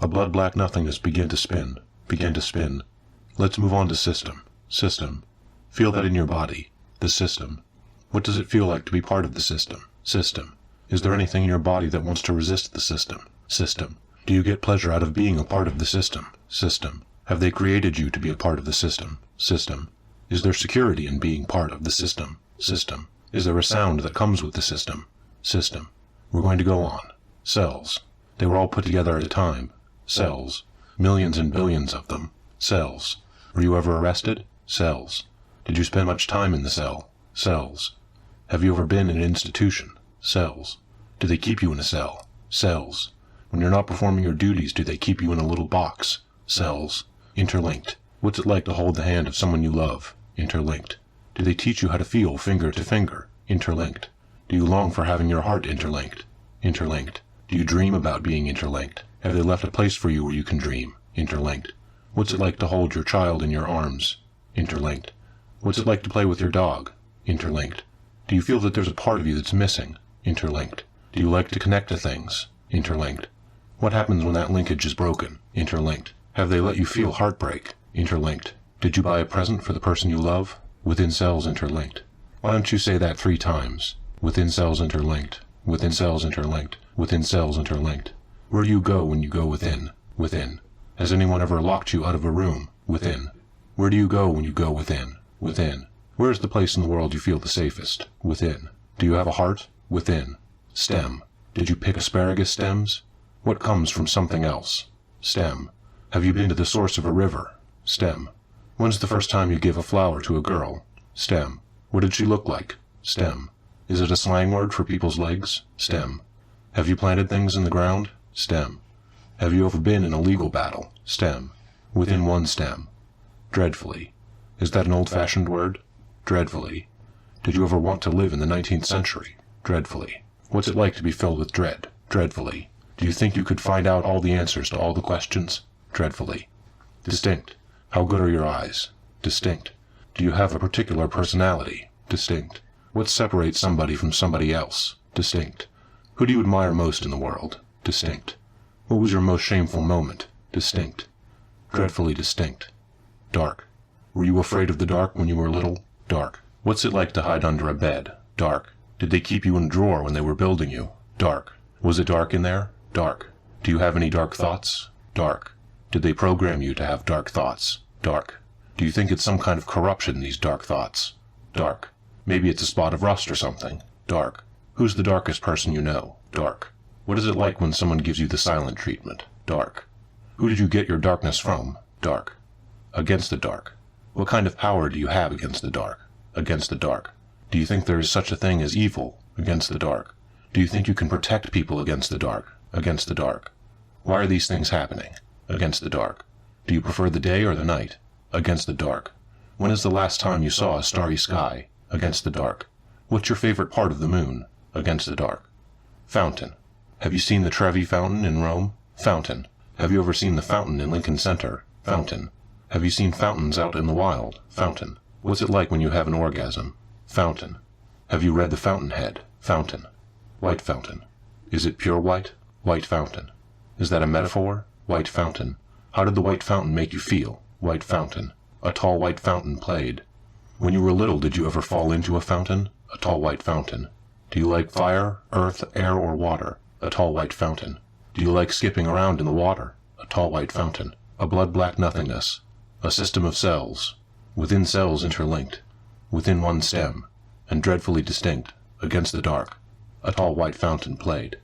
A blood-black nothingness began to spin, began to spin. Let's move on to system. System. Feel that in your body. The system. What does it feel like to be part of the system? System. Is there anything in your body that wants to resist the system? System. Do you get pleasure out of being a part of the system? System. Have they created you to be a part of the system? System. Is there security in being part of the system? System. Is there a sound that comes with the system? System. We're going to go on. Cells. They were all put together at a time. Cells. Millions and billions of them. Cells. Were you ever arrested? Cells. Did you spend much time in the cell? Cells. Have you ever been in an institution? Cells. Do they keep you in a cell? Cells. When you're not performing your duties, do they keep you in a little box? Cells. Interlinked. What's it like to hold the hand of someone you love? Interlinked. Do they teach you how to feel finger to finger? Interlinked. Do you long for having your heart interlinked? Interlinked. Do you dream about being interlinked? Have they left a place for you where you can dream? Interlinked. What's it like to hold your child in your arms? Interlinked. What's it like to play with your dog? Interlinked. Do you feel that there's a part of you that's missing? Interlinked. Do you like to connect to things? Interlinked. What happens when that linkage is broken? Interlinked. Have they let you feel heartbreak? Interlinked. Did you buy a present for the person you love? Within cells interlinked. Why don't you say that 3 times? Within cells interlinked. Within cells interlinked. Within cells interlinked. Where do you go when you go within? Within. Has anyone ever locked you out of a room? Within. Where do you go when you go within? Within. Where is the place in the world you feel the safest? Within. Do you have a heart? Within. Stem. Did you pick asparagus stems? What comes from something else? Stem. Have you been to the source of a river? Stem. When's the first time you gave a flower to a girl? Stem. What did she look like? Stem. Is it a slang word for people's legs? Stem. Have you planted things in the ground? Stem. Have you ever been in a legal battle? Stem. Within one stem. Dreadfully. Is that an old-fashioned word? Dreadfully. Did you ever want to live in the 19th century? Dreadfully. What's it like to be filled with dread? Dreadfully. Do you think you could find out all the answers to all the questions? Dreadfully. Distinct. How good are your eyes? Distinct. Do you have a particular personality? Distinct. What separates somebody from somebody else? Distinct. Who do you admire most in the world? Distinct. What was your most shameful moment? Distinct. Dreadfully distinct. Dark. Were you afraid of the dark when you were little? Dark. What's it like to hide under a bed? Dark. Did they keep you in a drawer when they were building you? Dark. Was it dark in there? Dark. Do you have any dark thoughts? Dark. Did they program you to have dark thoughts? Dark. Do you think it's some kind of corruption, these dark thoughts? Dark. Maybe it's a spot of rust or something. Dark. Who's the darkest person you know? Dark. What is it like when someone gives you the silent treatment? Dark. Who did you get your darkness from? Dark. Against the dark. What kind of power do you have against the dark? Against the dark. Do you think there is such a thing as evil? Against the dark. Do you think you can protect people against the dark? Against the dark. Why are these things happening? Against the dark. Do you prefer the day or the night? Against the dark. When is the last time you saw a starry sky? Against the dark. What's your favorite part of the moon? Against the dark. Fountain. Have you seen the Trevi Fountain in Rome? Fountain. Have you ever seen the fountain in Lincoln Center? Fountain. Have you seen fountains out in the wild? Fountain. What's it like when you have an orgasm? Fountain. Have you read The Fountainhead? Fountain. White fountain. Is it pure white? White fountain. Is that a metaphor? White fountain. How did the white fountain make you feel? White fountain. A tall white fountain played. When you were little, did you ever fall into a fountain? A tall white fountain. Do you like fire, earth, air, or water? A tall white fountain. Do you like skipping around in the water? A tall white fountain. A blood-black nothingness. A system of cells. Within cells interlinked. Within one stem. And dreadfully distinct. Against the dark. A tall white fountain played.